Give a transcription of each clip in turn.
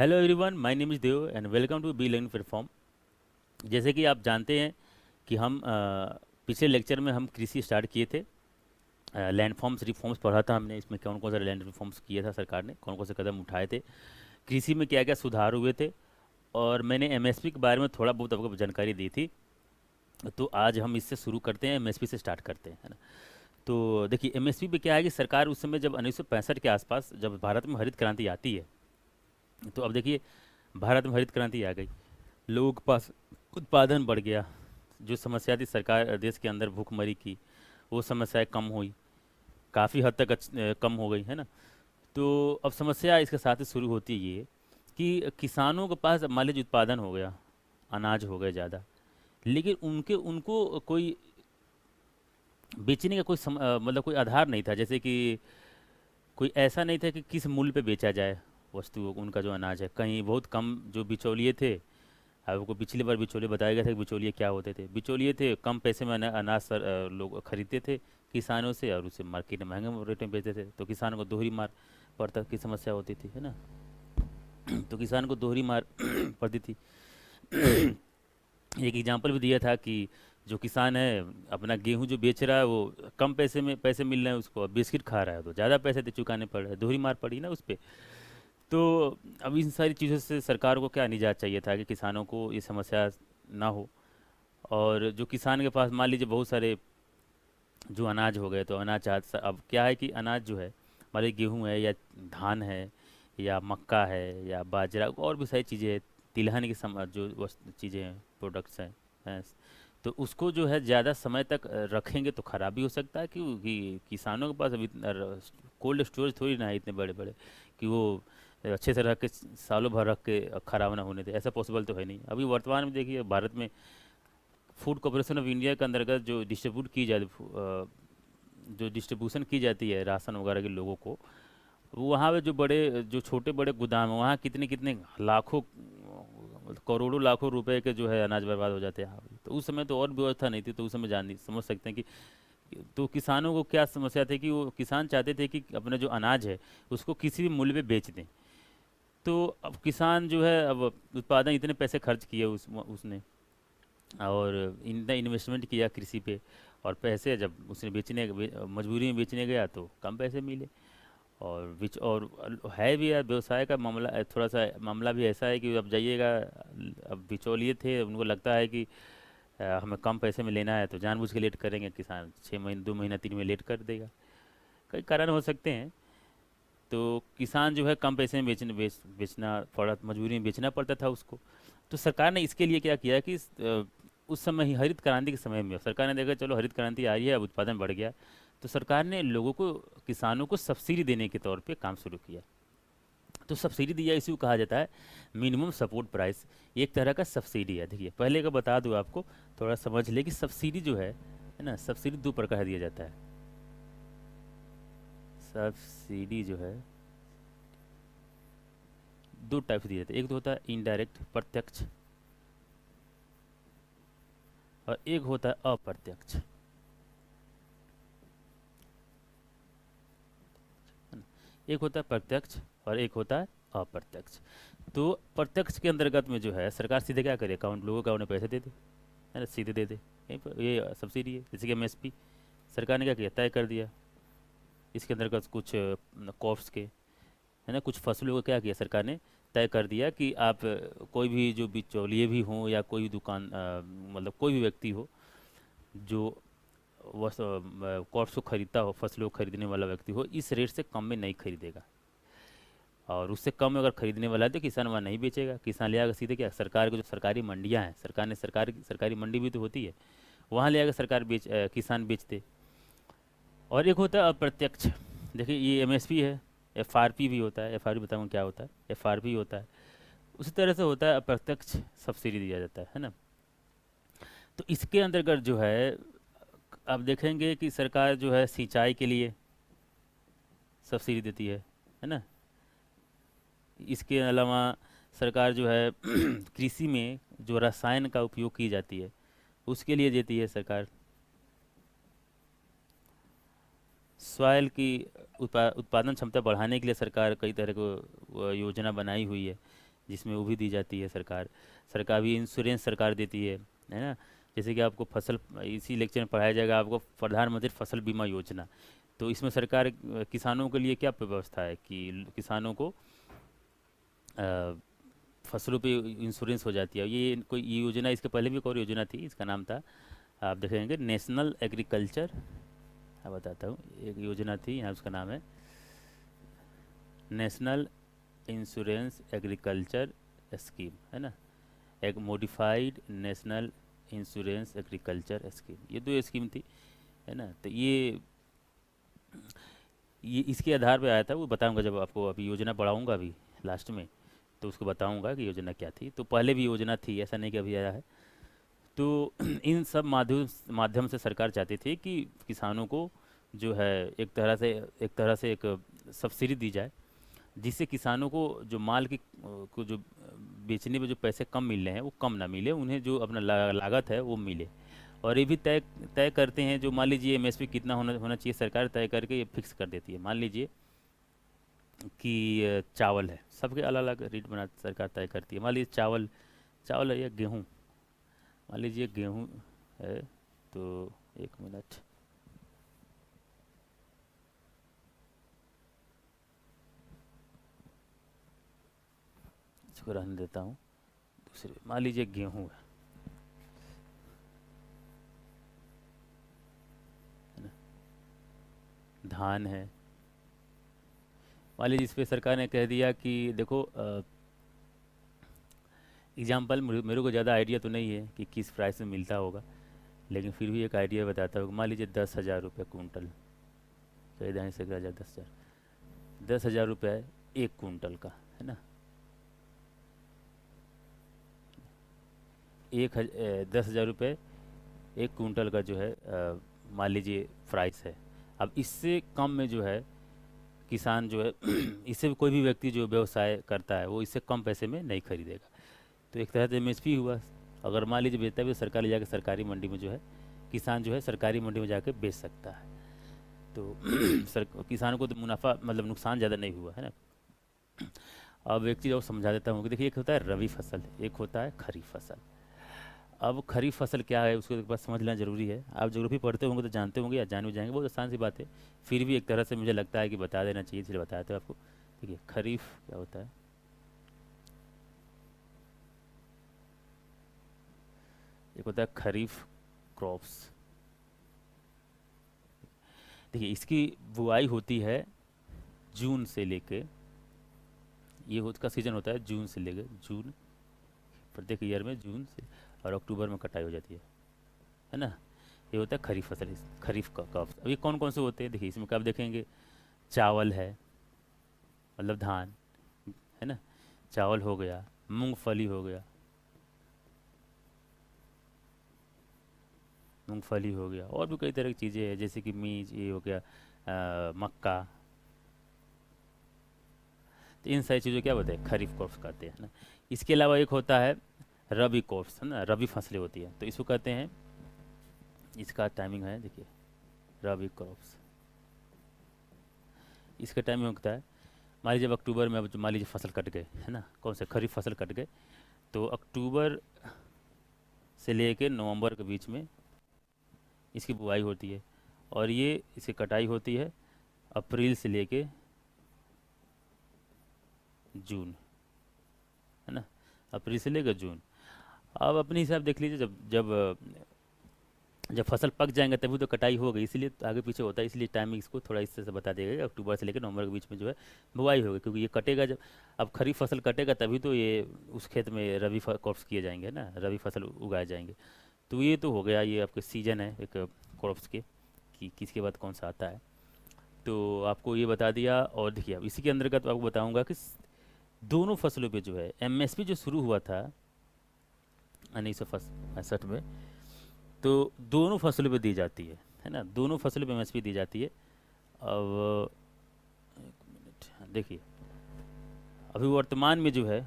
Hello everyone, my name is Dev and welcome to B Learn platform. जैसे कि आप जानते हैं कि हम पिछले लेक्चर में हम कृषि स्टार्ट किए थे। लैंड रिफॉर्म्स पढ़ा था हमने, इसमें कौन कौन सा लैंड रिफॉर्म्स किया था सरकार ने, कौन कौन से कदम उठाए थे, कृषि में क्या क्या सुधार हुए थे। और मैंने एमएसपी के बारे में थोड़ा बहुत आपको जानकारी दी थी। तो आज हम इससे शुरू करते हैं, एमएसपी से स्टार्ट करते हैं, है ना। तो देखिए, एमएसपी पे क्या है कि सरकार उस समय जब 1965 के आसपास जब भारत में हरित क्रांति आती है, तो अब देखिए भारत में हरित क्रांति आ गई, लोगों के पास उत्पादन बढ़ गया। जो समस्या थी सरकार देश के अंदर भूखमरी की, वो समस्याएं कम हुई, काफ़ी हद तक कम हो गई, है ना। तो अब समस्या इसके साथ ही शुरू होती है ये कि किसानों के पास अब मान लीजिए उत्पादन हो गया, अनाज हो गए ज़्यादा, लेकिन उनके उनको कोई बेचने का मतलब कोई आधार नहीं था। जैसे कि कोई ऐसा नहीं था कि किस मूल्य पे बेचा जाए वस्तु, उनका जो अनाज है, कहीं बहुत कम जो बिचौलिए थे। आपको पिछली बार बिचौलिए बताया गया था कि बिचौलिए क्या होते थे। बिचौलिए थे कम पैसे में अनाज लोग खरीदते थे किसानों से, और उसे मार्केट में महंगे रेट में बेचते थे, तो किसानों को दोहरी मार पड़ता की समस्या होती थी, है ना। तो किसान को दोहरी मार पड़ती थी। एक एग्जांपल भी दिया था कि जो किसान है अपना गेहूं जो बेच रहा है, वो कम पैसे में पैसे मिल रहे हैं उसको, और बिस्किट खा रहा है तो ज़्यादा पैसे तो चुकाने पड़ रहे हैं, दोहरी मार पड़ी ना उस पर। तो अब इन सारी चीज़ों से सरकार को क्या निजात चाहिए था कि किसानों को ये समस्या ना हो। और जो किसान के पास मान लीजिए बहुत सारे जो अनाज हो गए, तो अनाज अब क्या है कि अनाज जो है, मान लीजिए गेहूँ है या धान है या मक्का है या बाजरा, और भी सारी चीज़ें हैं, तिलहन की जो चीज़ें हैं, प्रोडक्ट्स हैं, तो उसको जो है ज़्यादा समय तक रखेंगे तो ख़राब भी हो सकता है, क्योंकि किसानों के पास अभी कोल्ड स्टोरेज थोड़ी ना है इतने बड़े बड़े कि वो अच्छे से रख के सालों भर रख के ख़राब ना होने दे। ऐसा पॉसिबल तो है नहीं। अभी वर्तमान में देखिए भारत में फूड कॉरपोरेशन ऑफ इंडिया के अंतर्गत जो डिस्ट्रीब्यूशन की जाती है राशन वगैरह के लोगों को, वहाँ पे जो बड़े जो छोटे बड़े गोदाम हैं, वहाँ कितने कितने लाखों करोड़ों लाखों रुपए के जो है अनाज बर्बाद हो जाते हैं। तो उस समय तो और व्यवस्था नहीं थी, तो उस समय जान समझ सकते हैं कि तो किसानों को क्या समस्या थी कि वो किसान चाहते थे कि अपना जो अनाज है उसको किसी भी मूल्य पे बेच दें। तो अब किसान जो है, अब उत्पादन इतने पैसे खर्च किए उसने, और इतना इन्वेस्टमेंट किया कृषि पे, और पैसे जब उसने मजबूरी में बेचने गया तो कम पैसे मिले। और है भी यार, व्यवसाय का मामला थोड़ा सा मामला भी ऐसा है कि अब जाइएगा, अब बिचौलिए थे, उनको लगता है कि हमें कम पैसे में लेना है, तो जानबूझ के लेट करेंगे। किसान 6 महीने 2 महीना 3 महीने लेट कर देगा, कई कारण हो सकते हैं। तो किसान जो है कम पैसे में बेचना पड़ा, मजबूरी में बेचना पड़ता था उसको। तो सरकार ने इसके लिए क्या किया कि उस समय ही हरित क्रांति के समय में सरकार ने देखा चलो हरित क्रांति आ रही है, अब उत्पादन बढ़ गया, तो सरकार ने लोगों को, किसानों को सब्सिडी देने के तौर पे काम शुरू किया। तो सब्सिडी दिया, इसी को कहा जाता है मिनिमम सपोर्ट प्राइस। एक तरह का सब्सिडी है। देखिए पहले का बता दूं आपको, थोड़ा समझ ले कि सब्सिडी जो है ना, सब्सिडी दो प्रकार दिया जाता है। सब्सिडी जो है दो टाइप से दिया जाता है, एक तो होता है इनडायरेक्ट प्रत्यक्ष, और एक होता है अप्रत्यक्ष, है ना। एक होता है प्रत्यक्ष और एक होता है अप्रत्यक्ष। तो प्रत्यक्ष के अंतर्गत में जो है सरकार सीधे क्या करे, अकाउंट लोगों का उन्हें पैसे दे दे, है ना, सीधे दे दे। यहीं पर ये सब्सिडी है। जैसे कि एमएसपी सरकार ने क्या किया, तय कर दिया। इसके अंतर्गत कुछ कॉप्स के, है ना, कुछ फसलों को क्या किया सरकार ने, तय कर दिया कि आप कोई भी जो बिचौलिए भी हों या कोई भी दुकान मतलब कोई भी व्यक्ति हो जो कॉप्स को खरीदता हो, फसलों को खरीदने वाला व्यक्ति हो, इस रेट से कम में नहीं खरीदेगा। और उससे कम में अगर खरीदने वाला है तो किसान वहाँ नहीं बेचेगा। किसान ले आकर सीधे क्या, सरकार को, जो सरकारी मंडियाँ हैं, सरकारी मंडी भी तो होती है, वहाँ ले आकर किसान बेचते। और एक होता है अप्रत्यक्ष। देखिए ये एमएसपी है, एफआरपी भी होता है। एफआरपी बताऊँ क्या होता है, एफआरपी होता है। उसी तरह से होता है अप्रत्यक्ष सब्सिडी दिया जाता है ना। तो इसके अंतर्गत जो है, आप देखेंगे कि सरकार जो है सिंचाई के लिए सब्सिडी देती है ना। इसके अलावा सरकार जो है कृषि में जो रसायन का उपयोग की जाती है उसके लिए देती है सरकार। सॉइल की उत्पादन क्षमता बढ़ाने के लिए सरकार कई तरह को योजना बनाई हुई है। जिसमें वो भी दी जाती है सरकार। सरकार भी इंश्योरेंस सरकार देती है ना। जैसे कि आपको फसल, इसी लेक्चर में पढ़ाया जाएगा आपको प्रधानमंत्री फसल बीमा योजना। तो इसमें सरकार किसानों के लिए क्या व्यवस्था है कि किसानों को अ, फसलों पे इंश्योरेंस हो जाती है। ये कोई ये योजना, इसके पहले भी एक और योजना थी, इसका नाम था, आप देखेंगे, नेशनल एग्रीकल्चर, मैं बताता हूँ, एक योजना थी यहाँ, उसका नाम है नेशनल इंश्योरेंस एग्रीकल्चर स्कीम, है ना। एक modified national insurance agriculture scheme, ये दो स्कीम थी, है ना। तो ये इसके आधार पे आया था, वो बताऊंगा जब आपको अभी योजना पढ़ाऊंगा अभी लास्ट में, तो उसको बताऊंगा कि योजना क्या थी। तो पहले भी योजना थी, ऐसा नहीं कि अभी आया है। तो इन सब माध्यम से सरकार चाहती थी कि किसानों को जो है एक तरह से एक सब्सिडी दी जाए, जिससे किसानों को जो माल की को जो बेचने में जो पैसे कम मिल रहे हैं वो कम ना मिले, उन्हें जो अपना लागत है वो मिले। और ये भी तय तय करते हैं, जो मान लीजिए एमएसपी कितना होना होना चाहिए, सरकार तय करके ये फिक्स कर देती है। मान लीजिए कि चावल है, सबके अलग अलग रेट बना सरकार तय करती है। मान लीजिए चावल चावल है या गेहूँ, मान लीजिए गेहूँ है, तो एक मिनट, इसको रहने देता हूँ। दूसरे, मान लीजिए गेहूँ है ना, धान है। मान लीजिए इस पे सरकार ने कह दिया कि देखो, एग्जाम्पल, मेरे को ज़्यादा आइडिया तो नहीं है कि किस प्राइस में मिलता होगा, लेकिन फिर भी एक आइडिया बताता हूँ। मान लीजिए 10,000 रुपये कुंटल, कई दाने से 10,000 रुपये एक कुंटल का, है ना। 10,000 रुपये एक कुंटल का जो है मान लीजिए प्राइस है। अब इससे कम में जो है किसान जो है इससे भी कोई भी व्यक्ति जो व्यवसाय करता है वो इससे कम पैसे में नहीं खरीदेगा। तो एक तरह से एमएसपी हुआ। अगर मान लीजिए बेचता भी, सरकार ले जाकर सरकारी मंडी में जो है किसान जो है सरकारी मंडी में जाकर बेच सकता है। तो किसानों को तो मुनाफा, मतलब नुकसान ज़्यादा नहीं हुआ, है ना। अब एक चीज़ और समझा देता हूँ कि देखिए, एक होता है रबी फसल, एक होता है खरीफ फसल। अब खरीफ फसल क्या है उसको एक बार समझ लेना ज़रूरी है। आप ज्योग्राफी पढ़ते होंगे तो जानते होंगे या जान भी जाएंगे, बहुत आसान सी बात है। फिर भी एक तरह से मुझे लगता है कि बता देना चाहिए, इसलिए बताते हैं आपको। देखिए खरीफ क्या होता है, एक होता है खरीफ क्रॉप्स। देखिए इसकी बुआई होती है जून से लेके, ये उसका सीजन होता है जून से लेके जून, प्रत्येक ईयर में जून से, और अक्टूबर में कटाई हो जाती है ना। ये होता है खरीफ फसल, खरीफ का क्रॉप्स। अब ये कौन कौन से होते हैं, देखिए इसमें आप देखेंगे, चावल है, मतलब धान, है ना, चावल हो गया, मूंगफली हो गया, मूंगफली हो गया, और भी कई तरह की चीज़ें हैं, जैसे कि मीज, ये हो गया, मक्का। तो इन सारी चीज़ों क्या बोलते हैं, खरीफ क्रॉप्स कहते हैं ना। इसके अलावा एक होता है रबी क्रॉप्स, है ना, रबी फसलें होती है, तो इसको कहते हैं, इसका टाइमिंग है, देखिए रबी क्रॉप्स, इसका टाइमिंग होता है, मान लीजिए जब अक्टूबर में, अब जो मान लीजिए फसल कट गए, है ना, कौन से खरीफ फसल कट गए, तो अक्टूबर से लेके नवंबर के बीच में इसकी बुआई होती है, और ये इसकी कटाई होती है अप्रैल से लेके जून, है ना, अप्रैल से लेकर जून। अब अपने हिसाब देख लीजिए, जब जब जब फसल पक जाएंगे तभी तो कटाई होगी, इसलिए तो आगे पीछे होता है, इसलिए टाइमिंग इसको थोड़ा इस तरह से बता देगा कि अक्टूबर से लेकर नवंबर के बीच में जो है बुआई होगी, क्योंकि ये कटेगा जब, अब खरीफ फसल कटेगा तभी तो ये उस खेत में रबी क्रॉप्स किए जाएंगे ना, रबी फसल उगाए जाएंगे। तो ये तो हो गया, ये आपके सीजन है एक क्रॉप्स के, कि किसके बाद कौन सा आता है। तो आपको ये बता दिया। और देखिए अब इसी के अंतर्गत आपको बताऊंगा कि दोनों फसलों पे जो है एमएसपी जो शुरू हुआ था 1965 में, तो दोनों फसलों पे दी जाती है ना, दोनों फसलों पे एमएसपी दी जाती है। अब एक मिनट, हाँ, देखिए अभी वर्तमान में जो है,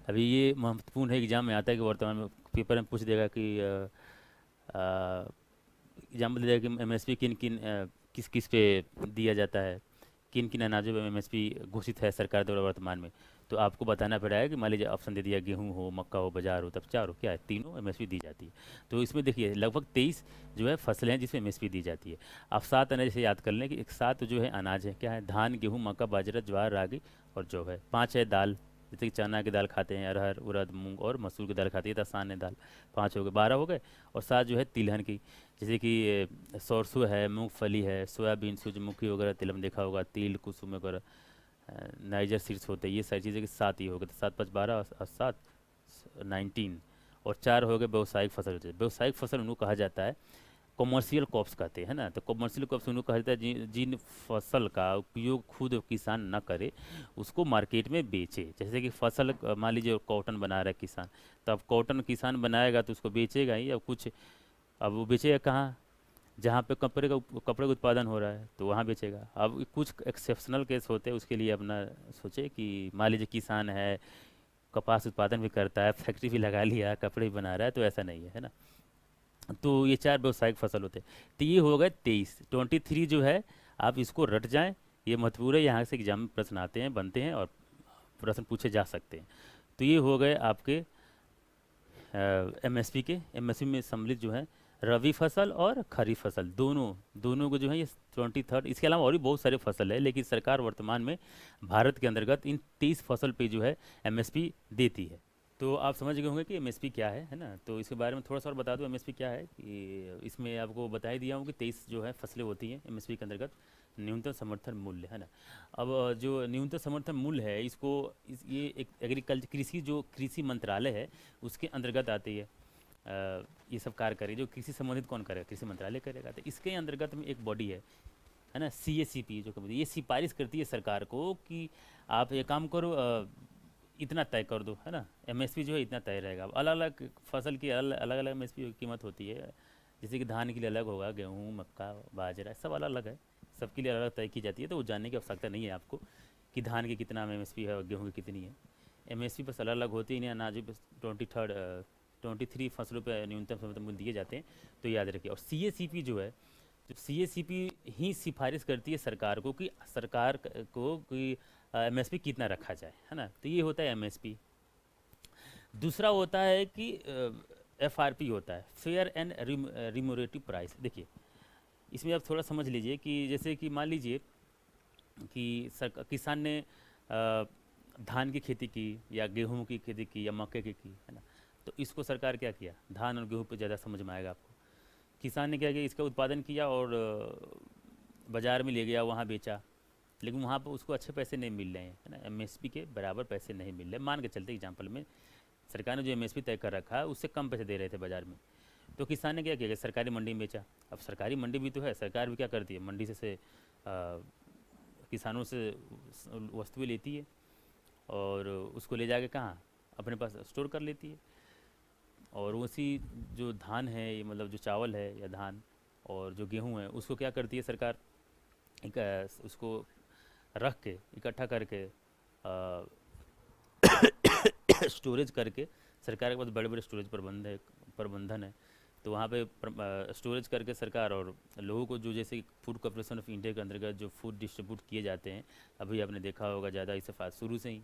अभी ये महत्वपूर्ण है, एग्जाम में आता है कि वर्तमान में पेपर में पूछ देगा कि एग्जाम्पल दे देगा कि एमएसपी किन किन किस किस पे दिया जाता है, किन किन अनाजों पे एमएसपी घोषित है सरकार द्वारा वर्तमान में। तो आपको बताना पड़ेगा कि मान लीजिए ऑप्शन दे दिया गेहूँ हो, मक्का हो, बाजार हो, तब चार हो, क्या है, तीनों एमएसपी दी जाती है। तो इसमें देखिए लगभग 23 जो है फसलें हैं जिसमें एमएसपी दी जाती है। आप 7 अनाज जैसे याद कर लें कि एक 7 जो है अनाज है, क्या है, धान, गेहूँ, मक्का, बाजरा, ज्वार, रागी और जौ है। 5 है दाल, जैसे कि चना की दाल खाते हैं, अरहर, उड़द, मूंग और मसूर की दाल खाती है, तो आसान है दाल। 5 हो गए, 12 हो गए। और 7 जो है तिलहन की, जैसे कि सरसों है, मूंगफली है, सोयाबीन, सूरजमुखी वगैरह, तिल हम देखा होगा, तिल, कुसुम वगैरह, नाइजर सीड्स होते हैं, ये सारी चीज़ें कि 7 ही हो गए, तो 7 5 12 और 7 19। और 4 हो गए व्यावसायिक फसल होते हैं। व्यावसायिक फसल उनको कहा जाता है कॉमर्शियल क्रॉप्स कहते हैं ना। तो कॉमर्शियल क्रॉप्स उनको कहा जाता है जिन फसल का उपयोग खुद किसान न करे, उसको मार्केट में बेचे। जैसे कि फसल मान लीजिए कॉटन बना रहा है किसान, तो अब कॉटन किसान बनाएगा तो उसको बेचेगा ही। अब कुछ, अब वो बेचेगा कहाँ, जहाँ पे कपड़े का उत्पादन हो रहा है तो वहाँ बेचेगा। अब कुछ एक्सेप्शनल केस होते हैं, उसके लिए अपना सोचे कि मान लीजिए किसान है, कपास उत्पादन भी करता है, फैक्ट्री भी लगा लिया, कपड़े भी बना रहा है, तो ऐसा नहीं है ना। तो ये 4 व्यावसायिक फसल होते हैं। तो ये हो गए 23, 23 जो है, आप इसको रट जाएं। ये महत्वपूर्ण है, यहाँ से एग्जाम में प्रश्न आते हैं, बनते हैं और प्रश्न पूछे जा सकते हैं। तो ये हो गए आपके एमएसपी के। एमएसपी में सम्मिलित जो है रबी फसल और खरीफ फसल, दोनों दोनों को जो है ये 23। इसके अलावा और भी बहुत सारे फसल है, लेकिन सरकार वर्तमान में भारत के अंतर्गत इन 23 फसल पे जो है एमएसपी देती है। तो आप समझ गए होंगे कि एमएसपी क्या है ना। तो इसके बारे में थोड़ा सा और बता दूं एमएसपी क्या है, कि इसमें आपको बता ही दिया हूँ कि 23 जो है फसलें होती हैं एमएसपी के अंतर्गत। न्यूनतम समर्थन मूल्य है ना। अब जो न्यूनतम समर्थन मूल्य है, ये एक एग्रीकल्चर, कृषि, जो कृषि मंत्रालय है उसके अंतर्गत आती है। ये सब कार्य करे, जो कृषि संबंधित कौन करेगा, कृषि मंत्रालय करेगा। तो इसके अंतर्गत में एक बॉडी है ना, CACP, जो कभी ये सिफारिश करती है सरकार को कि आप ये काम करो, इतना तय कर दो, है ना। एमएसपी जो है इतना तय रहेगा। अलग अलग फसल की अलग अलग एमएसपी की कीमत होती है। जैसे कि धान के लिए अलग होगा, गेहूँ, मक्का, बाजरा, सब अलग अलग है, सबके लिए अलग अलग तय की जाती है। तो वो जानने की आवश्यकता नहीं है आपको कि धान की कितना एमएसपी है और गेहूँ की कितनी है। एमएसपी बस अलग अलग होती है, अनाज बस 23 फसलों पर न्यूनतम समर्थन मूल्य दिए जाते हैं, तो याद रखिए। और CACP जो है, तो CACP ही सिफारिश करती है सरकार को कि सरकार को कि एमएसपी कितना रखा जाए, है ना। तो ये होता है एमएसपी। दूसरा होता है कि FRP होता है, फेयर एंड रिमोरेटिव प्राइस। देखिए इसमें आप थोड़ा समझ लीजिए कि जैसे कि मान लीजिए कि किसान ने धान की खेती की या गेहूं की खेती की या मक्के की, है ना। तो इसको सरकार क्या किया, धान और गेहूं पे ज़्यादा समझ में आएगा आपको। किसान ने क्या किया, इसका उत्पादन किया और बाज़ार में ले गया, वहाँ बेचा, लेकिन वहाँ पर उसको अच्छे पैसे नहीं मिल रहे हैं, है ना। एमएसपी के बराबर पैसे नहीं मिल रहे। मान के चलते एग्जाम्पल में सरकार ने जो एमएसपी तय कर रखा है उससे कम पैसे दे रहे थे बाज़ार में। तो किसान ने क्या किया कि सरकारी मंडी में बेचा। अब सरकारी मंडी भी तो है, सरकार भी क्या करती है, मंडी से किसानों से वस्तुएं लेती है और उसको ले जाके कहाँ, अपने पास स्टोर कर लेती है। और उसी जो धान है, ये मतलब जो चावल है या धान और जो गेहूँ है, उसको क्या करती है सरकार, एक उसको रख के इकट्ठा करके स्टोरेज करके, सरकार के पास बड़े बड़े स्टोरेज प्रबंधन है। तो वहाँ पे स्टोरेज करके सरकार और लोगों को, जो जैसे फूड कॉर्पोरेशन ऑफ इंडिया के अंतर्गत जो फूड डिस्ट्रीब्यूट किए जाते हैं, अभी आपने देखा होगा ज़्यादा, इसे शुरू से ही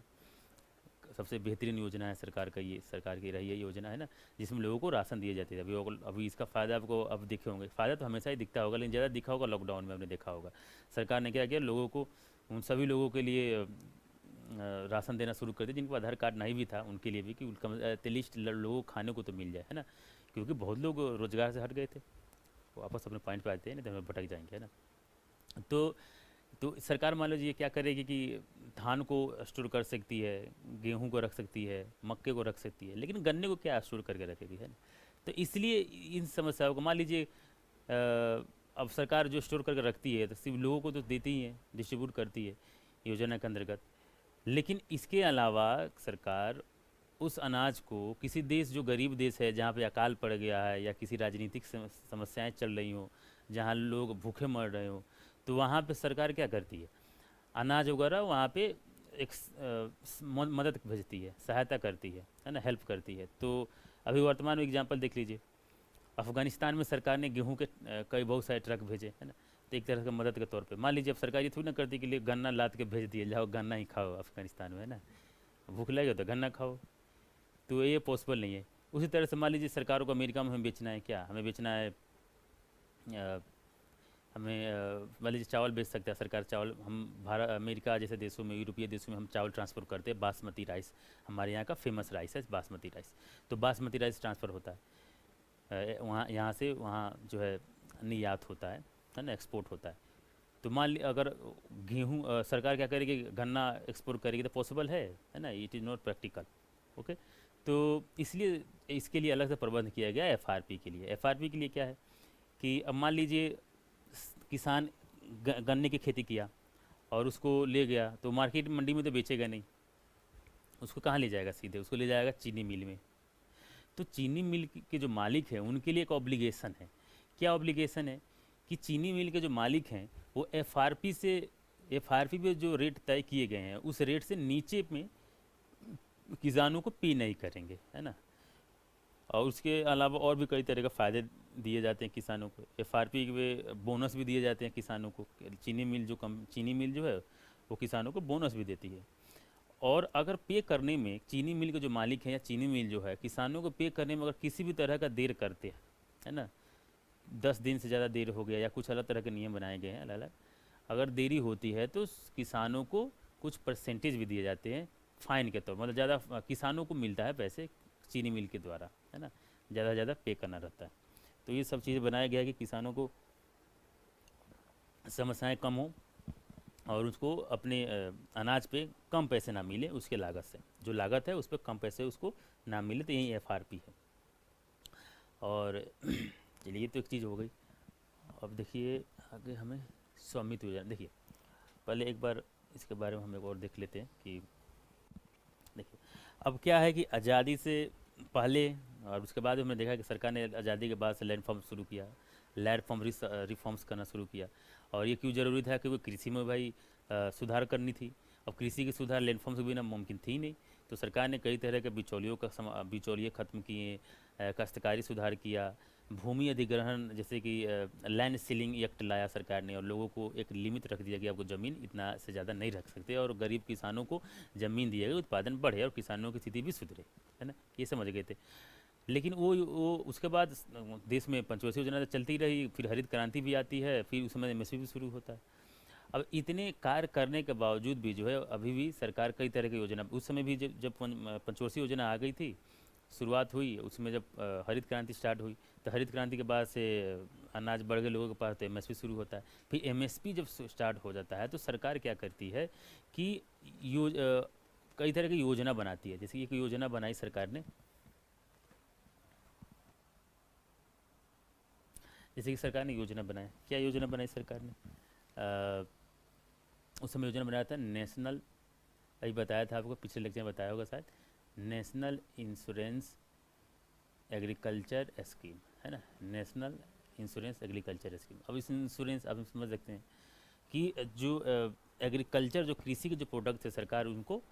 सबसे बेहतरीन योजना है सरकार का, ये सरकार की रही है योजना, है ना, जिसमें लोगों को राशन दिए जाते थे। अभी इसका फ़ायदा आपको अब दिखे होंगे। फ़ायदा तो हमेशा ही दिखता होगा, लेकिन ज़्यादा दिखा होगा लॉकडाउन में, आपने देखा होगा सरकार ने क्या किया, लोगों को, उन सभी लोगों के लिए राशन देना शुरू कर दिया जिनके पास आधार कार्ड नहीं भी था, उनके लिए भी, कि उनका एटलीस्ट लोगों को खाने को तो मिल जाए, है ना। क्योंकि बहुत लोग रोज़गार से हट गए थे, वापस अपने पॉइंट पे आते हैं, नहीं तो हमें भटक जाएंगे, है ना। तो सरकार मान लीजिए क्या करेगी कि धान को स्टोर कर सकती है, गेहूं को रख सकती है, मक्के को रख सकती है, लेकिन गन्ने को क्या स्टोर करके रखेगी, है ना। तो इसलिए इन समस्याओं को मान लीजिए अब सरकार जो स्टोर करके रखती है तो सिर्फ लोगों को तो देती ही है, डिस्ट्रीब्यूट करती है योजना के अंतर्गत। लेकिन इसके अलावा सरकार उस अनाज को किसी देश, जो गरीब देश है, जहाँ पे अकाल पड़ गया है या किसी राजनीतिक समस्याएं चल रही हों, जहाँ लोग भूखे मर रहे हों, तो वहाँ पे सरकार क्या करती है, अनाज वगैरह वहाँ पे एक मदद भेजती है, सहायता करती है ना, हेल्प करती है। तो अभी वर्तमान में एग्जांपल देख लीजिए, अफ़गानिस्तान में सरकार ने गेहूं के कई बहुत सारे ट्रक भेजे, है ना। तो एक तरह से मदद के तौर पे मान लीजिए, अब सरकार ये थोड़ी ना करती कि लिए गन्ना लाद के भेज दिए, जाओ गन्ना ही खाओ अफ़गानिस्तान में, है ना। भूख लगे तो गन्ना खाओ। तो ये पॉसिबल नहीं है। उसी तरह से मान लीजिए सरकारों को अमेरिका में हमें बेचना है, क्या हमें बेचना है, हमें मान लीजिए चावल बेच सकता है सरकार, चावल हम भारत अमेरिका जैसे देशों में, यूरोपीय देशों में हम चावल ट्रांसफ़र करते हैं, बासमती राइस हमारे यहाँ का फेमस राइस है बासमती राइस। तो बासमती राइस ट्रांसफ़र होता है वहाँ, यहाँ से वहाँ जो है निर्यात होता है ना, एक्सपोर्ट होता है। तो मान ली अगर गेहूँ सरकार क्या करेगी, गन्ना एक्सपोर्ट करेगी, तो पॉसिबल है ना, it is not practical. Okay. तो इसलिए इसके लिए अलग से प्रबंध किया गया एफआरपी के लिए। एफआरपी के लिए क्या है कि अब मान लीजिए किसान गन्ने की खेती किया और उसको ले गया, तो मार्केट मंडी में तो बेचेगा नहीं, उसको कहाँ ले जाएगा, सीधे उसको ले जाएगा चीनी मिल में। तो चीनी मिल के जो मालिक हैं उनके लिए एक ऑब्लिगेशन है। क्या ऑब्लिगेशन है कि चीनी मिल के जो मालिक हैं वो एफआरपी से, एफआरपी पे जो रेट तय किए गए हैं उस रेट से नीचे में किसानों को पे नहीं करेंगे, है ना। और उसके अलावा और भी कई तरह के फ़ायदे दिए जाते हैं किसानों को। एफआरपी के बोनस भी दिए जाते हैं किसानों को। चीनी मिल जो है वो किसानों को बोनस भी देती है। और अगर पे करने में चीनी मिल के जो मालिक हैं या चीनी मिल जो है किसानों को पे करने में अगर किसी भी तरह का देर करते हैं, है ना, 10 दिन से ज़्यादा देर हो गया या कुछ अलग तरह के नियम बनाए गए हैं अलग अलग, अगर देरी होती है तो किसानों को कुछ परसेंटेज भी दिए जाते हैं फ़ाइन के तौर, मतलब ज़्यादा किसानों को मिलता है पैसे चीनी मिल के द्वारा, है ना, ज़्यादा से ज़्यादा पे करना रहता है। तो ये सब चीज़ें बनाया गया है कि किसानों को समस्याएं कम हो और उसको अपने अनाज पे कम पैसे ना मिले, उसके लागत से जो लागत है उस पर कम पैसे उसको ना मिले, तो यही एफआरपी है। और चलिए तो एक चीज़ हो गई। अब देखिए आगे हमें स्वामित्व योजना, देखिए पहले एक बार इसके बारे में हम एक और देख लेते हैं कि देखिए अब क्या है कि आज़ादी से पहले और उसके बाद हमने देखा कि सरकार ने आज़ादी के बाद से लैंड फॉर्म शुरू किया, लैंड फॉर्म रिफॉर्म्स करना शुरू किया। और ये क्यों ज़रूरी था, क्योंकि कृषि में भाई सुधार करनी थी। अब कृषि की सुधार लैंड फॉर्म से बिना मुमकिन थी ही नहीं। तो सरकार ने कई तरह के बिचौलिए ख़त्म किए, काश्तकारी सुधार किया, भूमि अधिग्रहण जैसे कि लैंड सीलिंग एक्ट लाया सरकार ने, और लोगों को एक लिमिट रख दिया कि आपको ज़मीन इतना से ज़्यादा नहीं रख सकते, और गरीब किसानों को ज़मीन दिया गया, उत्पादन बढ़े और किसानों की स्थिति भी सुधरे, है ना, ये समझ गए थे। लेकिन वो उसके बाद देश में पंचवर्षीय योजना तो चलती रही, फिर हरित क्रांति भी आती है, फिर उस समय एमएसपी भी शुरू होता है। अब इतने कार्य करने के बावजूद भी जो है अभी भी सरकार कई तरह की योजना, उस समय भी जब पंचवर्षीय योजना आ गई थी, शुरुआत हुई उसमें, जब हरित क्रांति स्टार्ट हुई, तो हरित क्रांति के बाद से अनाज बढ़ गए लोगों के पास, तो एमएसपी शुरू होता है। फिर एमएसपी जब स्टार्ट हो जाता है तो सरकार क्या करती है कि कई तरह की योजना बनाती है। जैसे कि एक योजना बनाई सरकार ने, जैसे कि सरकार ने योजना बनाई, क्या योजना बनाई सरकार ने, उस समय योजना बनाया था नेशनल, अभी बताया था आपको, पिछले लेक्चर में बताया होगा शायद, नेशनल इंश्योरेंस एग्रीकल्चर स्कीम, है ना, नेशनल इंश्योरेंस एग्रीकल्चर स्कीम। अब इस इंश्योरेंस आप समझ सकते हैं कि जो एग्रीकल्चर, जो कृषि के जो प्रोडक्ट थे, सरकार उनको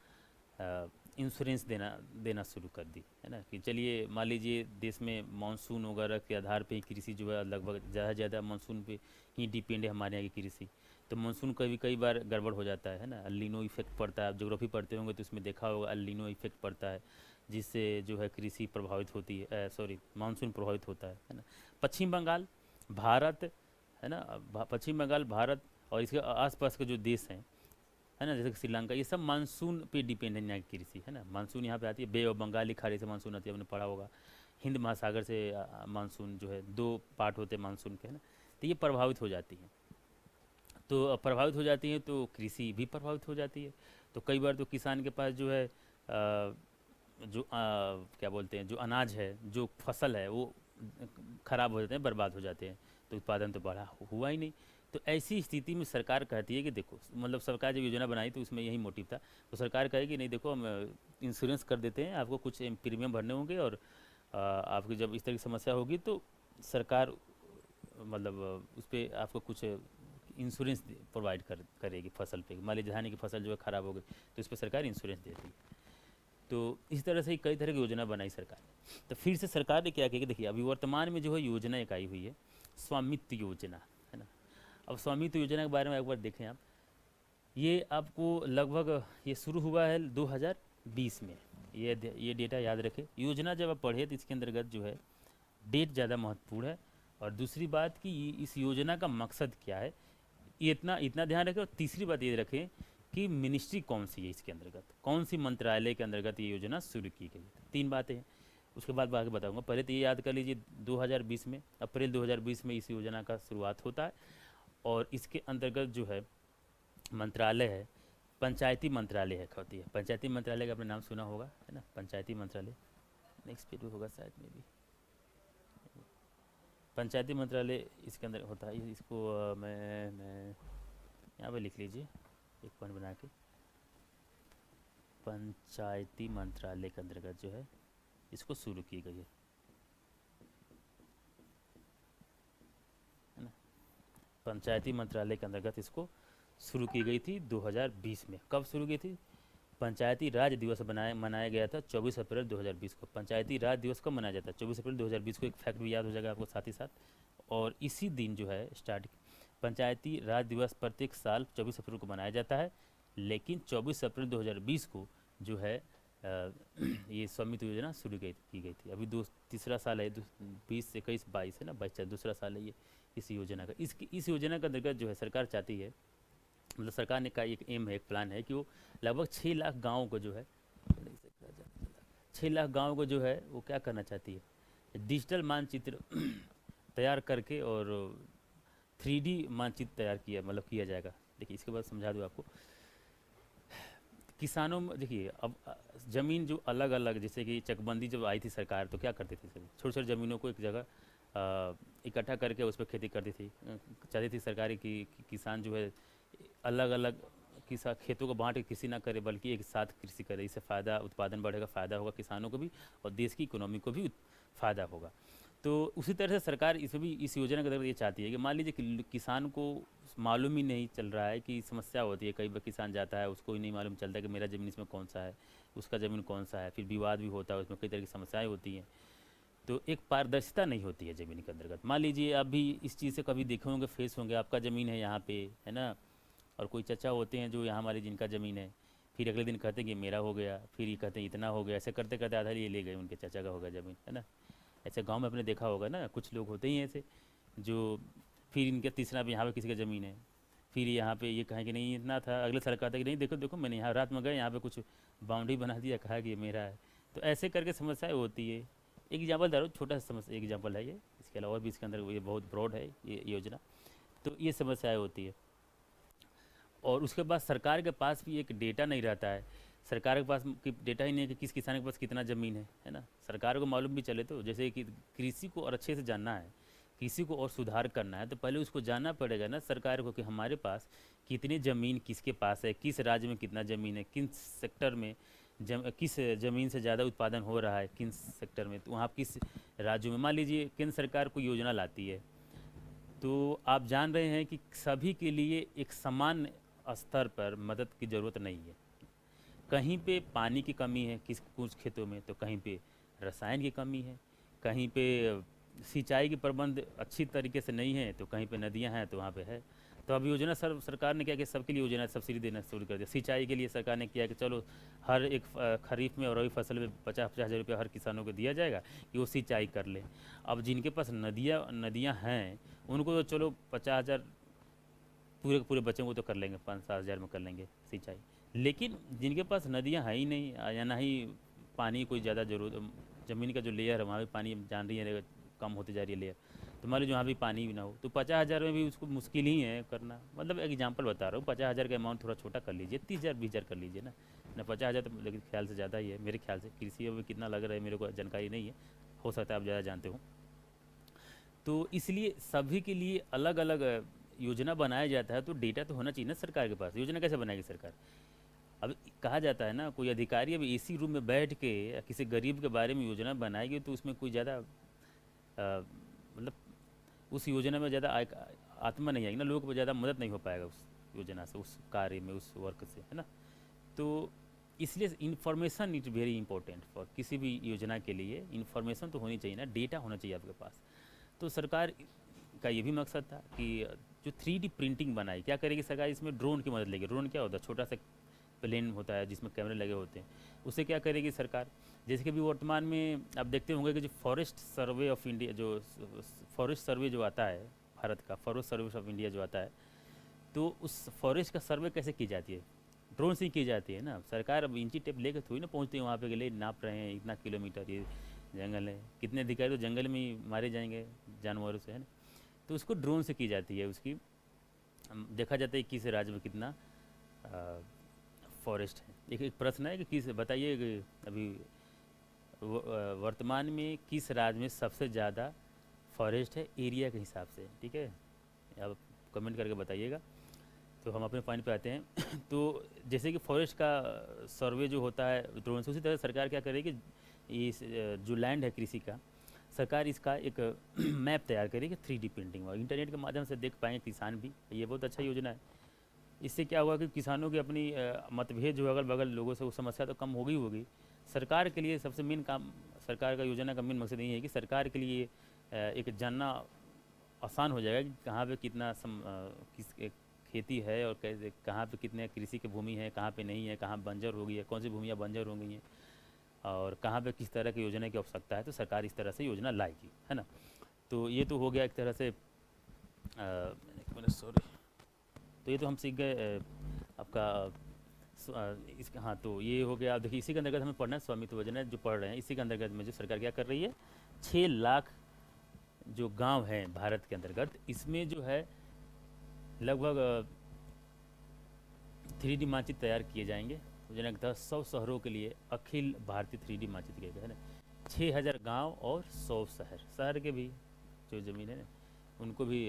इंश्योरेंस देना शुरू कर दी, है ना, कि चलिए मान लीजिए देश में मानसून वगैरह के आधार पे ही कृषि जो है लगभग ज़्यादा से ज़्यादा मानसून पे ही डिपेंड है हमारे यहाँ की कृषि। तो मानसून कई बार गड़बड़ हो जाता है ना, अल्लीनो इफेक्ट पड़ता है, आप ज्योग्राफी पढ़ते होंगे तो उसमें देखा होगा अल्लीनो इफेक्ट पड़ता है, जिससे जो है कृषि प्रभावित होती है, सॉरी मानसून प्रभावित होता है ना। पश्चिम बंगाल भारत, है ना, पश्चिम बंगाल भारत और इसके आसपास के जो देश हैं, है ना, जैसे कि श्रीलंका, ये सब मानसून पे डिपेंड है यहाँ की कृषि, है ना। मानसून यहाँ पे आती है, बे ऑफ बंगाल खाड़ी से मानसून आती है, आपने पढ़ा होगा। हिंद महासागर से मानसून जो है, 2 पार्ट होते हैं मानसून के, है ना। तो ये प्रभावित हो जाती हैं, तो प्रभावित हो जाती हैं तो कृषि भी प्रभावित हो जाती है। तो कई बार तो किसान के पास जो है क्या बोलते हैं, जो अनाज है, जो फसल है, वो ख़राब हो जाते हैं, बर्बाद हो जाते हैं, तो उत्पादन तो बढ़ा हुआ ही नहीं। तो ऐसी स्थिति में सरकार कहती है कि देखो, मतलब सरकार जब योजना बनाई तो उसमें यही मोटिव था, तो सरकार कहे कि नहीं देखो, हम इंश्योरेंस कर देते हैं, आपको कुछ प्रीमियम भरने होंगे, और आपकी जब इस तरह की समस्या होगी तो सरकार मतलब उस पर आपको कुछ इंश्योरेंस प्रोवाइड करेगी फसल पे। मान लीजिए धान की फसल जो है ख़राब हो गई तो इस पर सरकार इंश्योरेंस देती है। तो इस तरह से कई तरह की योजना बनाई सरकार ने। तो फिर से सरकार ने क्या किया कि देखिए अभी वर्तमान में जो है योजना एक आई हुई है, स्वामित्व योजना, है ना। अब स्वामित्व योजना के बारे में एक बार देखें आप, ये आपको लगभग ये शुरू हुआ है 20 में। ये डेटा याद रखें। योजना जब आप पढ़े तो इसके अंतर्गत जो है डेट ज़्यादा महत्वपूर्ण है। और दूसरी बात कि इस योजना का मकसद क्या है, ये इतना इतना ध्यान रखें। और तीसरी बात ये रखें कि मिनिस्ट्री कौन सी है, इसके अंतर्गत कौन सी मंत्रालय के अंतर्गत ये योजना शुरू की गई है। 3 बातें हैं, उसके बाद आगे बताऊंगा। पहले तो ये याद कर लीजिए 2020 में, अप्रैल 2020 में इस योजना का शुरुआत होता है। और इसके अंतर्गत जो है मंत्रालय है, पंचायती मंत्रालय है होती है। पंचायती मंत्रालय का आपने नाम सुना होगा, है ना, पंचायती मंत्रालय। नेक्स्ट पेज पे होगा शायद में भी। पंचायती मंत्रालय इसके अंदर होता है। इसको मैं यहाँ पे लिख लीजिए एक पॉइंट बना के। पंचायती मंत्रालय के अंतर्गत जो है इसको शुरू की गई है ना। पंचायती मंत्रालय के अंतर्गत इसको शुरू की गई थी 2020 में। कब शुरू की थी? पंचायती राज दिवस मनाया गया था 24 अप्रैल 2020 को। पंचायती राज दिवस कब मनाया जाता है? 24 अप्रैल 2020 को। एक फैक्ट भी याद हो जाएगा आपको साथ ही साथ। और इसी दिन जो है स्टार्ट पंचायती राज दिवस प्रत्येक साल 24 अप्रैल को मनाया जाता है। लेकिन 24 अप्रैल 2020 को जो है ये स्वामित्व योजना शुरू की गई थी। अभी तीसरा साल है, 20 21 22 है ना, 22 दूसरा साल है ये इस योजना का। इस योजना के अंतर्गत जो है सरकार चाहती है, मतलब सरकार ने का एक एम है, एक प्लान है कि वो लगभग 6 लाख गाँव को जो है 6 लाख गाँव को जो है वो क्या करना चाहती है, डिजिटल मानचित्र तैयार करके और 3D मानचित्र तैयार किया जाएगा। देखिए इसके बाद समझा दूँ आपको। किसानों में देखिए अब ज़मीन जो अलग अलग, जैसे कि चकबंदी जब आई थी सरकार तो क्या करते थे, छोटी छोटी ज़मीनों को एक जगह इकट्ठा करके उस पर खेती करती थी। चाहती थी सरकारी कि किसान जो है अलग अलग खेतों को बांट के कृषि ना करे, बल्कि एक साथ कृषि करे। इससे फ़ायदा, उत्पादन बढ़ेगा, फ़ायदा होगा किसानों को भी और देश की इकोनॉमी को भी फ़ायदा होगा। तो उसी तरह से सरकार इसमें भी इस योजना के अंतर्गत ये चाहती है कि मान लीजिए कि किसान को मालूम ही नहीं चल रहा है कि समस्या होती है। कई बार किसान जाता है, उसको ही नहीं मालूम चलता कि मेरा ज़मीन इसमें कौन सा है, उसका ज़मीन कौन सा है। फिर विवाद भी होता है, उसमें कई तरह की समस्याएं होती हैं। तो एक पारदर्शिता नहीं होती है ज़मीन के अंतर्गत। मान लीजिए आप भी इस चीज़ से कभी देखे होंगे, फेस होंगे, आपका ज़मीन है यहाँ पे, है ना, और कोई चचा होते हैं जो यहाँ हमारी जिनका ज़मीन है, फिर अगले दिन कहते हैं कि मेरा हो गया, फिर ये कहते हैं इतना हो गया। ऐसे करते करते आधा ये ले गए, उनके चचा का होगा ज़मीन, है ना। ऐसे गांव में आपने देखा होगा ना, कुछ लोग होते ही ऐसे जो फिर इनका तीसरा भी यहाँ पे किसी का ज़मीन है, फिर यहाँ पे ये कहें कि नहीं इतना था, अगले साल कहता है कि नहीं देखो देखो मैंने यहाँ रात में गए, यहाँ पे कुछ बाउंड्री बना दिया, कहा कि ये मेरा है। तो ऐसे करके समस्याएं होती है। एक एग्जाम्पल दे रहा हूँ, छोटा सा समस्या एग्जाम्पल है ये, इसके अलावा और भी इसके अंदर ये बहुत ब्रॉड है ये योजना। तो ये समस्याएँ होती है। और उसके बाद सरकार के पास भी एक डेटा नहीं रहता है। सरकार के पास डेटा ही नहीं है कि किस किसान के पास कितना ज़मीन है ना। सरकार को मालूम भी चले तो, जैसे कि कृषि को और अच्छे से जानना है, कृषि को और सुधार करना है, तो पहले उसको जानना पड़ेगा ना सरकार को कि हमारे पास कितनी ज़मीन किसके पास है, किस राज्य में कितना ज़मीन है, किस सेक्टर में किस ज़मीन से ज़्यादा उत्पादन हो रहा है, किस सेक्टर में, तो वहाँ किस राज्यों में। मान लीजिए केंद्र सरकार कोई योजना लाती है, तो आप जान रहे हैं कि सभी के लिए एक समान स्तर पर मदद की ज़रूरत नहीं है। कहीं पे पानी की कमी है कुछ खेतों में, तो कहीं पे रसायन की कमी है, कहीं पे सिंचाई की प्रबंध अच्छी तरीके से नहीं है, तो कहीं पे नदियां हैं तो वहाँ पे है। तो अब योजना सरकार ने क्या कि सबके लिए योजना सब्सिडी देना शुरू कर दिया। सिंचाई के लिए सरकार ने किया कि चलो हर एक खरीफ में और रबी फसल में 50-50 हज़ार रुपया हर किसानों को दिया जाएगा कि वो सिंचाई कर ले। अब जिनके पास नदियाँ हैं उनको तो चलो 50,000 पूरे पूरे बच्चों को तो कर लेंगे, 5-7 हज़ार में कर लेंगे सिंचाई। लेकिन जिनके पास नदियाँ है ही नहीं या ना ही पानी कोई ज़्यादा जरूरत, ज़मीन का जो लेयर है वहाँ भी पानी जान रही है कम होती जा रही है लेयर, तो मान लीजिए वहाँ भी पानी भी ना हो, तो 50,000 में भी उसको मुश्किल ही है करना। मतलब एग्जाम्पल बता रहा हूँ, 50,000 का अमाउंट थोड़ा छोटा कर लीजिए, 30,000 20,000 कर लीजिए ना 50,000 तो लेकिन ख्याल से ज़्यादा ही है मेरे ख्याल से। कृषि में कितना लग रहा है मेरे को जानकारी नहीं है, हो सकता है आप ज़्यादा जानते हो। तो इसलिए सभी के लिए अलग अलग योजना बनाया जाता है, तो डेटा तो होना चाहिए ना सरकार के पास। योजना कैसे बनाएगी सरकार? अब कहा जाता है ना, कोई अधिकारी अब एसी रूम में बैठ के किसी गरीब के बारे में योजना बनाएगी तो उसमें कोई ज़्यादा मतलब उस योजना में ज़्यादा आत्मा नहीं आएगी ना, लोगों को ज़्यादा मदद नहीं हो पाएगा उस योजना से, उस कार्य में, उस वर्क से, है ना। तो इसलिए information is very important for किसी भी योजना के लिए। इन्फॉर्मेशन तो होनी चाहिए ना, डेटा होना चाहिए आपके पास। तो सरकार का ये भी मकसद था कि जो 3D प्रिंटिंग बनाई, क्या करेगी सरकार इसमें ड्रोन की मदद लेगी। ड्रोन क्या होता है, छोटा सा प्लेन होता है जिसमें कैमरे लगे होते हैं, उसे क्या करेगी सरकार? जैसे कि अभी वर्तमान में आप देखते होंगे कि जो फॉरेस्ट सर्वे ऑफ इंडिया, जो फॉरेस्ट सर्वे जो आता है भारत का, फॉरेस्ट सर्वे ऑफ इंडिया जो आता है, तो उस फॉरेस्ट का सर्वे कैसे की जाती है? ड्रोन से ही की जाती है ना। सरकार अब इंची टेप लेकर थोड़ी ना पहुंचती है वहाँ पे, के लिए नाप रहे हैं इतना किलोमीटर ये जंगल है, कितने अधिकारी तो जंगल में ही मारे जाएंगे जानवरों से, है ना। तो उसको ड्रोन से की जाती है, उसकी देखा जाता है किस राज्य में कितना फॉरेस्ट है। एक प्रश्न है कि किस, बताइए कि अभी वर्तमान में किस राज्य में सबसे ज़्यादा फॉरेस्ट है एरिया के हिसाब से, ठीक है? आप कमेंट करके बताइएगा। तो हम अपने पॉइंट पे आते हैं तो जैसे कि फॉरेस्ट का सर्वे जो होता है ड्रोन से, उसी तरह सरकार क्या करेगी, इस जो लैंड है कृषि का, सरकार इसका एक मैप तैयार करेगी 3D प्रिंटिंग और इंटरनेट के माध्यम से देख पाएंगे किसान भी। ये बहुत अच्छा योजना है। इससे क्या हुआ कि किसानों की अपनी मतभेद जो अगल बगल लोगों से, वो समस्या तो कम होगी। सरकार के लिए सबसे मेन काम, सरकार का योजना का मेन मकसद यही है कि सरकार के लिए एक जानना आसान हो जाएगा कि कहाँ पे कितना किस खेती है और कैसे, कहाँ पे कितने कृषि की भूमि है, कहाँ पे नहीं है, कहाँ बंजर हो गई है, कौन सी भूमियाँ बंजर हो गई हैं, और कहाँ पे किस तरह की योजना की आवश्यकता है। तो सरकार इस तरह से योजना लाएगी, है ना। तो ये तो हो गया एक तरह से एक मिनट सॉरी, तो ये तो हम सीख गए आपका इसका, हाँ। तो ये हो गया। आप देखिए इसी के अंतर्गत हमें पढ़ना है स्वामित्व योजना जो पढ़ रहे हैं, इसी के अंतर्गत में जो सरकार क्या कर रही है, 6 लाख जो गांव हैं भारत के अंतर्गत, इसमें जो है लगभग 3D मानचित्र तैयार किए जाएंगे। योजना के तहत 100 शहरों के लिए अखिल भारतीय 3D मानचित्र किया गया है ना। 6,000 गांव और 100 शहर के भी जो ज़मीन है ना, उनको भी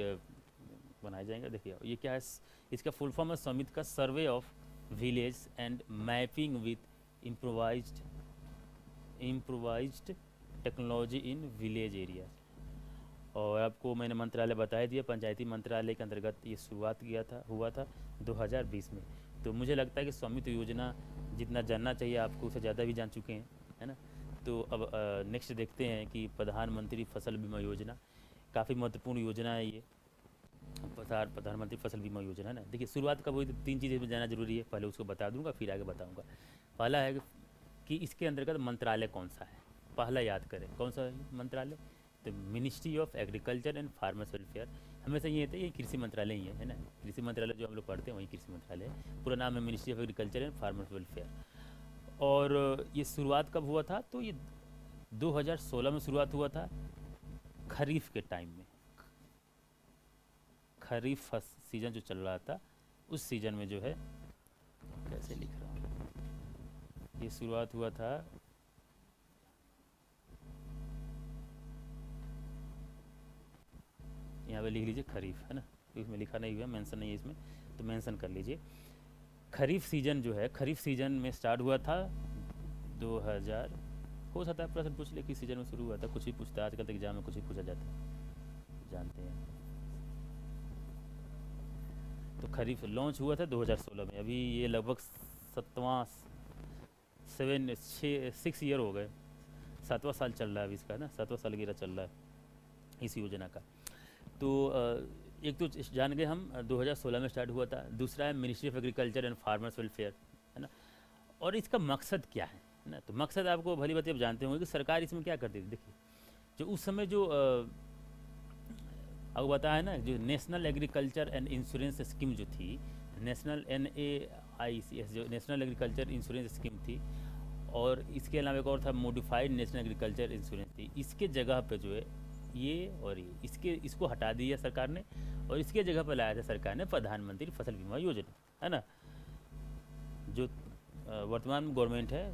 बनाए जाएंगे। देखिए ये क्या है, इसका फुल फॉर्म है समिति का survey of village and mapping with improvised technology in village area. और आपको मैंने मंत्रालय बताया दिया, पंचायती मंत्रालय के अंतर्गत ये शुरुआत हुआ था 2020 में। तो मुझे लगता है कि स्वामित्व योजना जितना जानना चाहिए आपको, उससे ज़्यादा भी जान चुके हैं, है ना। तो अब नेक्स्ट देखते हैं कि प्रधानमंत्री फसल बीमा योजना, काफ़ी महत्वपूर्ण योजना है ये। प्रधानमंत्री फसल बीमा योजना, है ना। देखिए शुरुआत कब हुई, तो 3 चीज़ें में जानना जरूरी है, पहले उसको बता दूंगा फिर आगे बताऊंगा। पहला है कि इसके अंतर्गत मंत्रालय कौन सा है, पहला याद करें कौन सा है मंत्रालय, तो ministry of agriculture and farmers welfare. हमेशा ये होता है ये कृषि मंत्रालय ही है ना। कृषि मंत्रालय जो हम लोग पढ़ते हैं वही कृषि मंत्रालय है, पूरा नाम है ministry of agriculture and farmers welfare. और ये शुरुआत कब हुआ था, तो ये 2016 में शुरुआत हुआ था, खरीफ के टाइम में। खरीफ सीजन जो चल रहा था, उस सीजन में जो है, कैसे लिख रहा हूँ, ये शुरुआत हुआ था यहाँ पे लिख लीजिए खरीफ, है ना। तो इसमें लिखा नहीं हुआ, मेंशन नहीं है इसमें, तो मेंशन कर लीजिए। खरीफ सीजन जो है, खरीफ सीजन में स्टार्ट हुआ था 2000, हो सकता है प्रश्न पूछ ले किस सीजन में शुरू हुआ था, कुछ ही पूछता है आजकल तक एग्जाम में, कुछ ही पूछा जाता है, जानते हैं। तो खरीफ लॉन्च हुआ था 2016 में, अभी ये लगभग 6 ईयर हो गए, 7वां साल चल रहा है अभी इसका, है ना, 7वां साल गिरा चल रहा है इस योजना का। तो एक तो जान गए हम 2016 में स्टार्ट हुआ था। दूसरा है ministry of agriculture and farmers welfare, है ना। और इसका मकसद क्या है ना, तो मकसद आपको भली बात आप जानते होंगे कि सरकार इसमें क्या करती थी। देखिए जो उस समय जो आपको बताया ना, जो national agriculture and insurance scheme जो थी, नेशनल NAICS जो नेशनल एग्रीकल्चर इंश्योरेंस स्कीम थी, और इसके अलावा एक और था मॉडिफाइड नेशनल एग्रीकल्चर इंश्योरेंस थी। इसके जगह पे जो है ये और ये, इसको हटा दिया सरकार ने, और इसके जगह पर लाया था सरकार ने प्रधानमंत्री फसल बीमा योजना, है ना। जो वर्तमान में गवर्नमेंट है,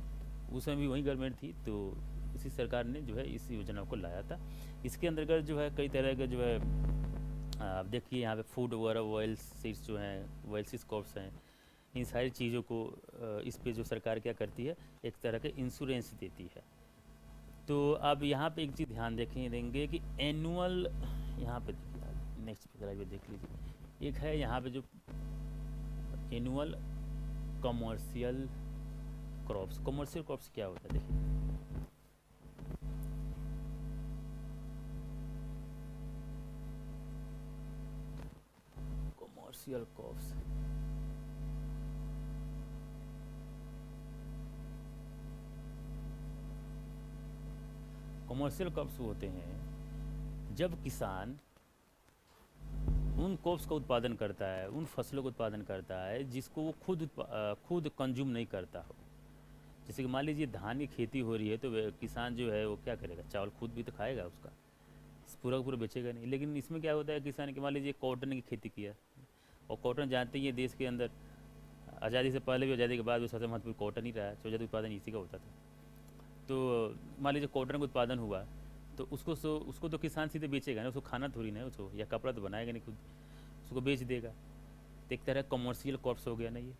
उसमें भी वही गवर्नमेंट थी, तो इसी सरकार ने जो है इस योजना को लाया था। इसके अंतर्गत जो है कई तरह के जो है, आप देखिए यहाँ पे फूड वगैरह, ऑयल सीड्स जो हैं, ऑयल सीड्स क्रॉप्स हैं, इन सारी चीज़ों को इस पे जो सरकार क्या करती है, एक तरह के इंश्योरेंस देती है। तो अब यहाँ पे एक चीज़ ध्यान देंगे कि एनुअल, यहाँ पे देखिए नेक्स्ट पे देख लीजिए, एक है यहाँ पे जो annual commercial crops. Commercial crops क्या होता है, देखिए कमर्शियल क्रॉप्स, कमर्शियल क्रॉप्स होते हैं जब किसान उन क्रॉप्स का उत्पादन करता है, उन फसलों का उत्पादन करता है जिसको वो खुद कंज्यूम नहीं करता हो। जैसे कि मान लीजिए धान की खेती हो रही है, तो किसान जो है वो क्या करेगा, चावल खुद भी तो खाएगा उसका, पूरा का पूरा बेचेगा नहीं। लेकिन इसमें क्या होता है, किसान के मान लीजिए कॉटन की खेती किया, और कॉटन जानते ही है देश के अंदर आज़ादी से पहले भी आज़ादी के बाद भी सबसे महत्वपूर्ण कॉटन ही रहा है, ज़्यादा उत्पादन इसी का होता था। तो मान लीजिए कॉटन का उत्पादन हुआ, तो उसको तो किसान सीधे बेचेगा ना, उसको खाना थोड़ी ना है उसको, या कपड़ा तो बनाएगा नहीं खुद, उसको बेच देगा। तो एक तरह कमर्शियल क्रॉप्स हो गया ना ये,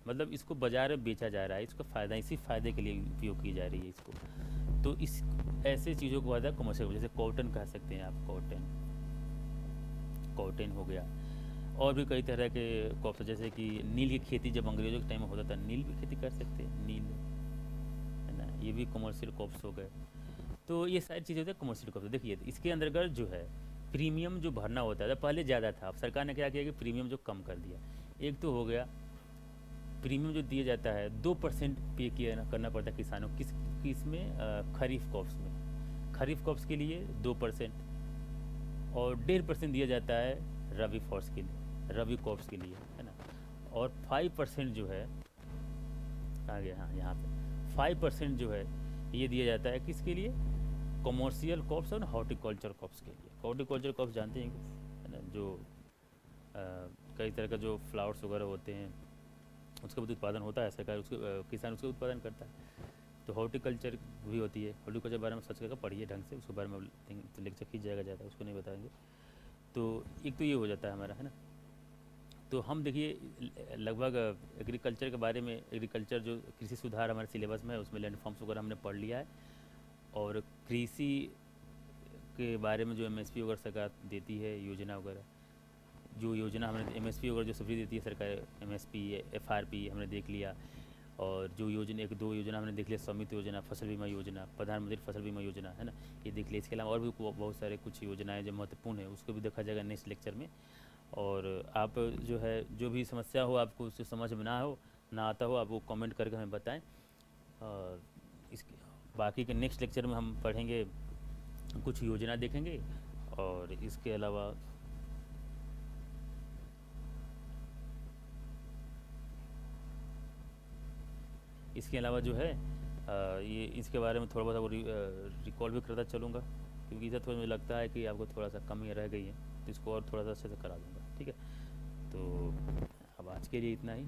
मतलब इसको बाजार में बेचा जा रहा है, इसका फ़ायदा इसी फ़ायदे के लिए उपयोग की जा रही है इसको। तो इस ऐसे चीज़ों को ज़्यादा कमर्शियल, जैसे कॉटन कह सकते हैं आप, कॉटन हो गया। और भी कई तरह के क्रॉप्स, जैसे कि नील की खेती जब अंग्रेज़ों के टाइम में होता था, नील भी खेती कर सकते हैं, नील है ना, ये भी कमर्शियल क्रॉप्स हो गए। तो ये सारी चीज़ें होती है कमर्शियल क्रॉप्स। देखिए इसके अंतर्गत जो है प्रीमियम जो भरना होता था पहले ज़्यादा था, अब सरकार ने क्या किया कि प्रीमियम जो कम कर दिया। एक तो हो गया प्रीमियम जो दिया जाता है 2% पे किया करना पड़ता है किसानों को, किस में, खरीफ क्रॉप्स में। खरीफ क्रॉप्स के लिए 2%, और 1.5% दिया जाता है रबी फॉर्स के लिए, रबी क्रॉप्स के लिए, है ना। और 5% जो है, आ गया हाँ यहाँ पे 5% जो है ये दिया जाता है किसके लिए, कमर्शियल क्रॉप्स और हॉर्टिकल्चर क्रॉप्स के लिए। हॉर्टिकल्चर क्रॉप्स जानते हैं, है ना, जो कई तरह का जो फ्लावर्स वगैरह होते हैं उसका भी उत्पादन होता है, सरकार उसके किसान उसका उत्पादन करता है। तो हॉर्टिकल्चर भी होती है, हॉर्टिकल्चर के बारे में सर्च करके पढ़िए ढंग से, उसके बारे में तो लेक्चर खींच जाएगा ज़्यादा, उसको नहीं बताएंगे। तो एक तो ये हो जाता है हमारा, है ना। तो हम देखिए लगभग एग्रीकल्चर के बारे में, एग्रीकल्चर जो कृषि सुधार हमारे सिलेबस में है उसमें लैंड फॉर्म्स वगैरह हमने पढ़ लिया है। और कृषि के बारे में जो एमएसपी वगैरह सरकार देती है, योजना वगैरह, जो योजना हमने एमएसपी वगैरह जो सब्सिडी देती है सरकार, एमएसपी एफआरपी हमने देख लिया। और जो योजना, एक दो योजना हमने देख लिया, स्वामित्व योजना, फसल बीमा योजना, प्रधानमंत्री फसल बीमा योजना, है ना, ये देख लिया। इसके अलावा और भी बहुत सारे कुछ योजनाएं जो महत्वपूर्ण है उसको भी देखा जाएगा नेक्स्ट लेक्चर में। और आप जो है जो भी समस्या हो, आपको उससे समझ में ना आता हो, आप वो कमेंट करके हमें बताएं। और इसके बाकी के नेक्स्ट लेक्चर में हम पढ़ेंगे, कुछ योजना देखेंगे। और इसके अलावा जो है ये इसके बारे में थोड़ा बहुत वो रिकॉल भी करता चलूँगा, क्योंकि इधर थोड़ा मुझे लगता है कि आपको थोड़ा सा कमी रह गई है, तो इसको और थोड़ा सा अच्छे से करा दूँगा, ठीक है। तो अब आज के लिए इतना ही।